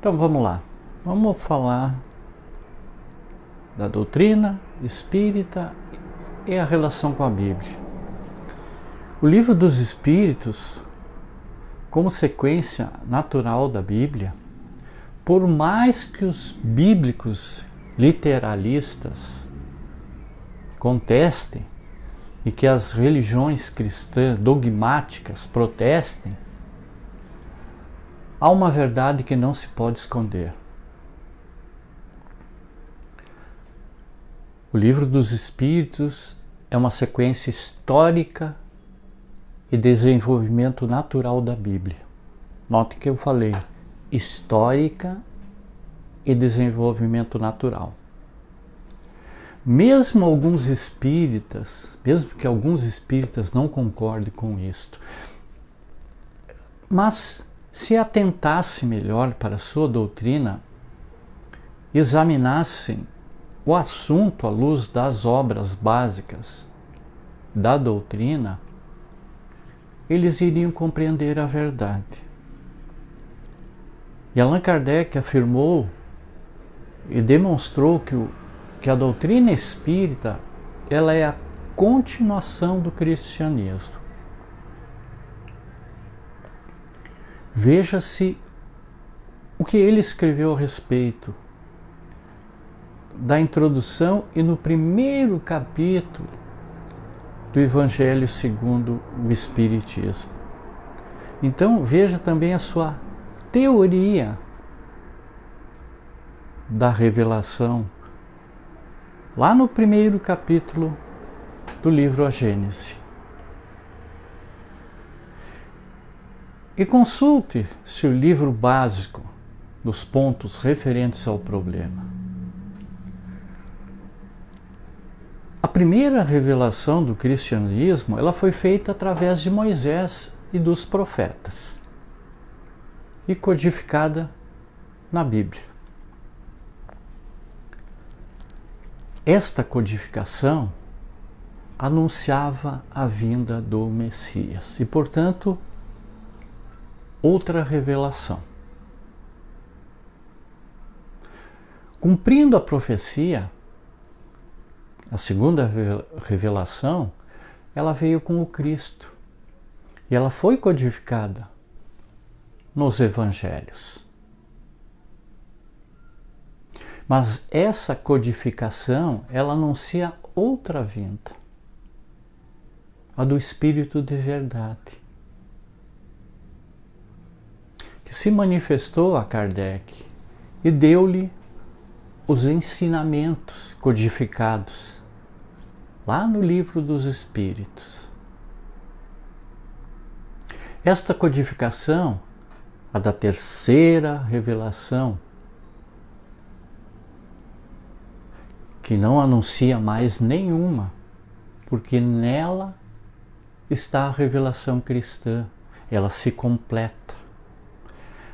Então vamos lá, vamos falar da doutrina espírita e a relação com a Bíblia. O Livro dos Espíritos, como sequência natural da Bíblia, por mais que os bíblicos literalistas contestem e que as religiões cristãs dogmáticas protestem, há uma verdade que não se pode esconder. O Livro dos Espíritos é uma sequência histórica e desenvolvimento natural da Bíblia. Note que eu falei histórica e desenvolvimento natural. Mesmo que alguns espíritas não concordem com isto, mas se atentasse melhor para a sua doutrina, examinassem o assunto à luz das obras básicas da doutrina, eles iriam compreender a verdade. E Allan Kardec afirmou e demonstrou que a doutrina espírita ela é a continuação do cristianismo. Veja-se o que ele escreveu a respeito da introdução e no primeiro capítulo do Evangelho segundo o Espiritismo. Então veja também a sua teoria da revelação lá no primeiro capítulo do livro A Gênese. E consulte-se o livro básico dos pontos referentes ao problema. A primeira revelação do cristianismo, ela foi feita através de Moisés e dos profetas e codificada na Bíblia. Esta codificação anunciava a vinda do Messias e, portanto, outra revelação. Cumprindo a profecia, a segunda revelação, ela veio com o Cristo e ela foi codificada nos Evangelhos. Mas essa codificação, ela anuncia outra vinda, a do Espírito de verdade, que se manifestou a Kardec e deu-lhe os ensinamentos codificados lá no Livro dos Espíritos. Esta codificação, a da terceira revelação, que não anuncia mais nenhuma, porque nela está a revelação cristã, ela se completa,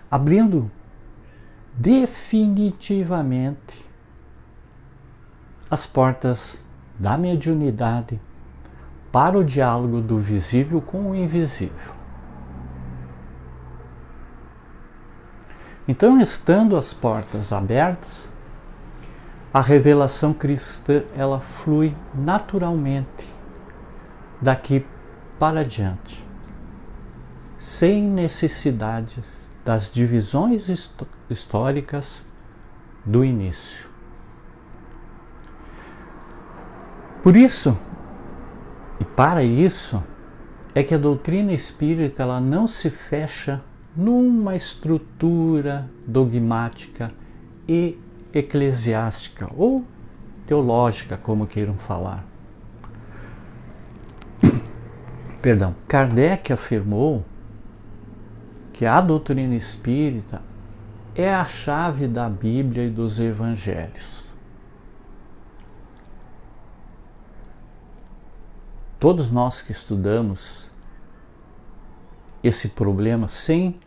abrindo definitivamente as portas da mediunidade para o diálogo do visível com o invisível. Então, estando as portas abertas, a revelação cristã ela flui naturalmente daqui para diante, sem necessidade das divisões históricas do início. Por isso, e para isso, é que a doutrina espírita ela não se fecha numa estrutura dogmática e eclesiástica ou teológica, como queiram falar. Perdão, Kardec afirmou que a doutrina espírita é a chave da Bíblia e dos Evangelhos. Todos nós que estudamos esse problema sem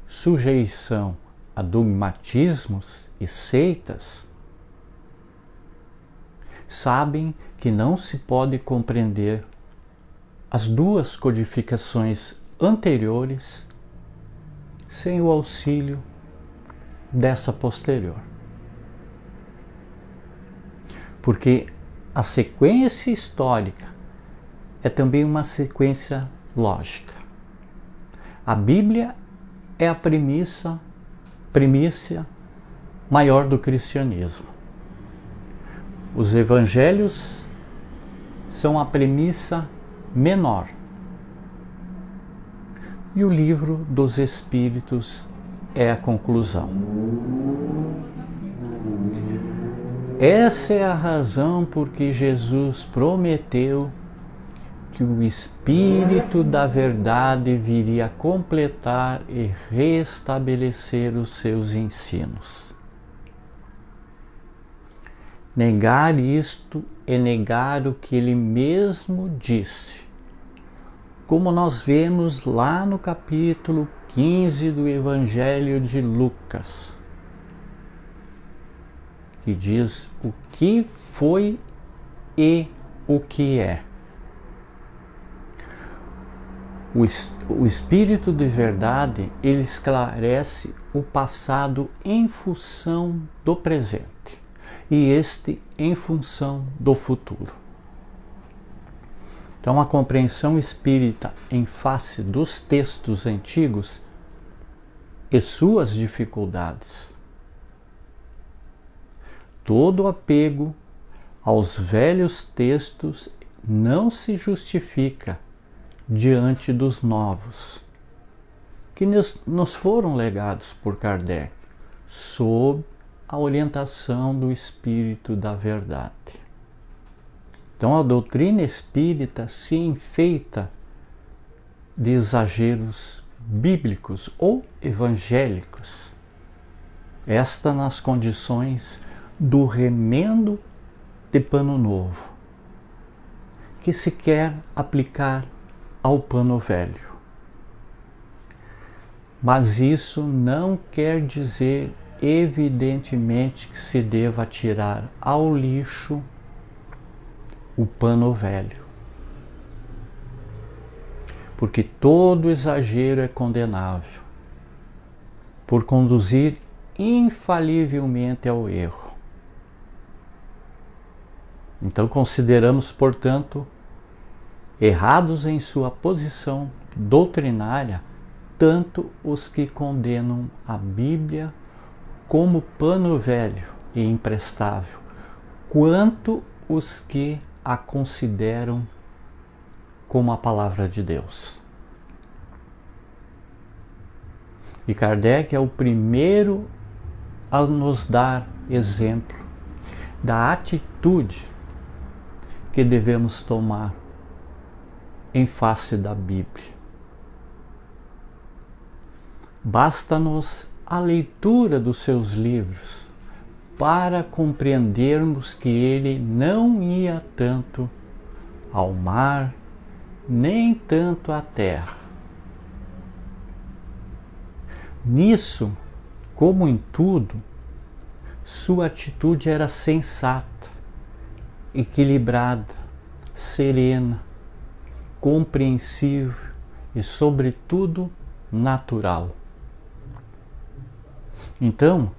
sujeição a dogmatismos e seitas, sabem que não se pode compreender as duas codificações anteriores sem o auxílio dessa posterior. Porque a sequência histórica é também uma sequência lógica. A Bíblia é a primícia maior do cristianismo. Os evangelhos são a premissa menor. E o livro dos Espíritos é a conclusão. Essa é a razão por que Jesus prometeu que o Espírito da Verdade viria completar e restabelecer os seus ensinos. Negar isto é negar o que ele mesmo disse, como nós vemos lá no capítulo 15 do Evangelho de Lucas, que diz o que foi e o que é. O Espírito de Verdade, ele esclarece o passado em função do presente e este em função do futuro. Então, a compreensão espírita em face dos textos antigos e suas dificuldades. Todo apego aos velhos textos não se justifica diante dos novos, que nos foram legados por Kardec, sob a orientação do Espírito da Verdade. Então a doutrina espírita se enfeita de exageros bíblicos ou evangélicos, esta nas condições do remendo de pano novo, que se quer aplicar ao pano velho. Mas isso não quer dizer, evidentemente, que se deva tirar ao lixo o pano velho. Porque todo exagero é condenável, por conduzir infalivelmente ao erro. Então consideramos, portanto, errados em sua posição doutrinária tanto os que condenam a Bíblia como pano velho e imprestável, quanto os que a consideram como a palavra de Deus. E Kardec é o primeiro a nos dar exemplo da atitude que devemos tomar em face da Bíblia. Basta-nos a leitura dos seus livros para compreendermos que ele não ia tanto ao mar, nem tanto à terra. Nisso, como em tudo, sua atitude era sensata, equilibrada, serena, compreensível e, sobretudo, natural. Então,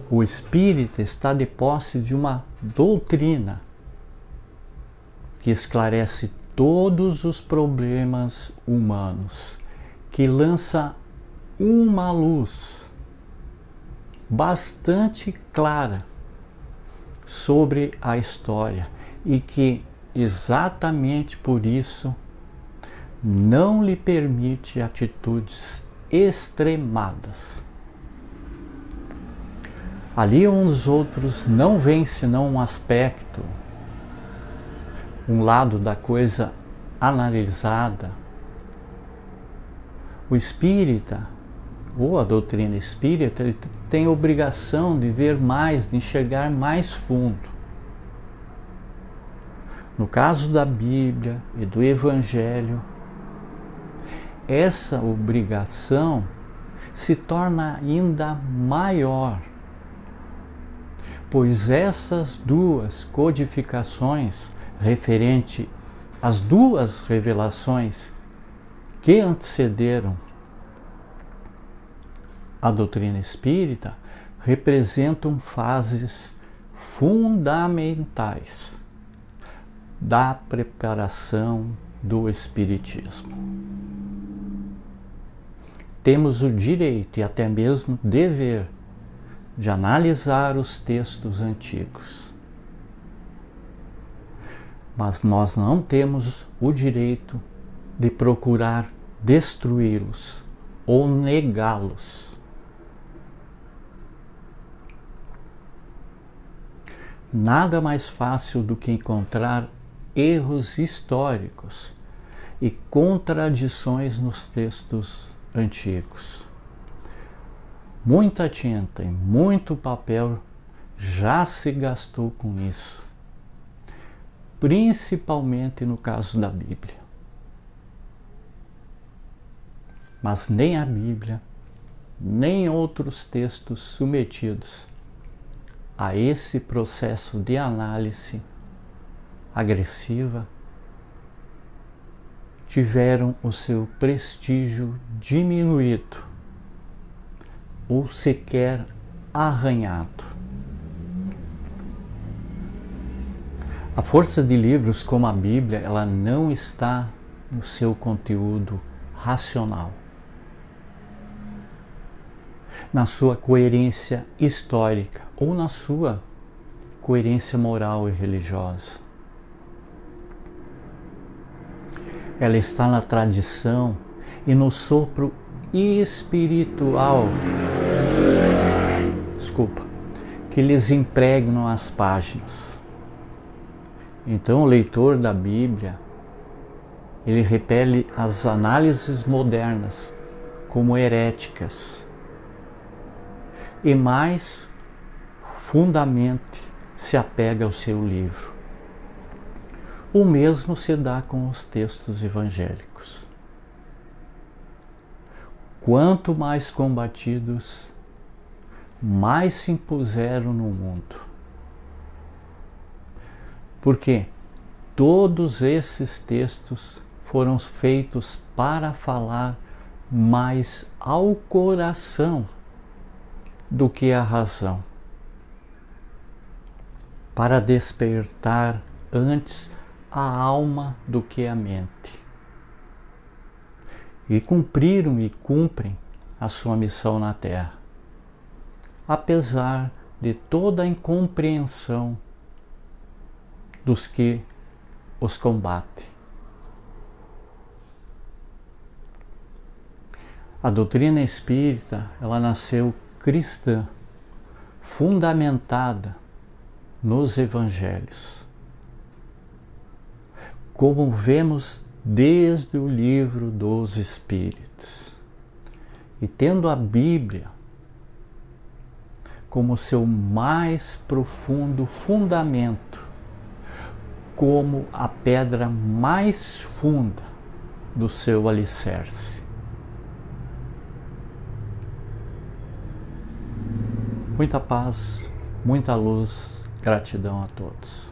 o espírita está de posse de uma doutrina que esclarece todos os problemas humanos, que lança uma luz bastante clara sobre a história e que, exatamente por isso, não lhe permite atitudes extremadas. Ali uns outros não veem senão um aspecto, um lado da coisa analisada. O espírita, ou a doutrina espírita, ele tem a obrigação de ver mais, de enxergar mais fundo. No caso da Bíblia e do Evangelho, essa obrigação se torna ainda maior, pois essas duas codificações referente às duas revelações que antecederam a doutrina espírita representam fases fundamentais da preparação do Espiritismo. Temos o direito e até mesmo dever de analisar os textos antigos. Mas nós não temos o direito de procurar destruí-los ou negá-los. Nada mais fácil do que encontrar erros históricos e contradições nos textos antigos. Muita tinta e muito papel já se gastou com isso, principalmente no caso da Bíblia. Mas nem a Bíblia, nem outros textos submetidos a esse processo de análise agressiva tiveram o seu prestígio diminuído ou sequer arranhado. A força de livros como a Bíblia, ela não está no seu conteúdo racional, na sua coerência histórica ou na sua coerência moral e religiosa. Ela está na tradição e no sopro espiritual, que lhes impregnam as páginas. Então o leitor da Bíblia, ele repele as análises modernas como heréticas e mais fundamente se apega ao seu livro. O mesmo se dá com os textos evangélicos. Quanto mais combatidos, mais se impuseram no mundo. Porque todos esses textos foram feitos para falar mais ao coração do que à razão, para despertar antes a alma do que a mente. E cumpriram e cumprem a sua missão na Terra, apesar de toda a incompreensão dos que os combatem. A doutrina espírita, ela nasceu cristã, fundamentada nos evangelhos, como vemos desde o livro dos Espíritos, e tendo a Bíblia como seu mais profundo fundamento, como a pedra mais funda do seu alicerce. Muita paz, muita luz, gratidão a todos.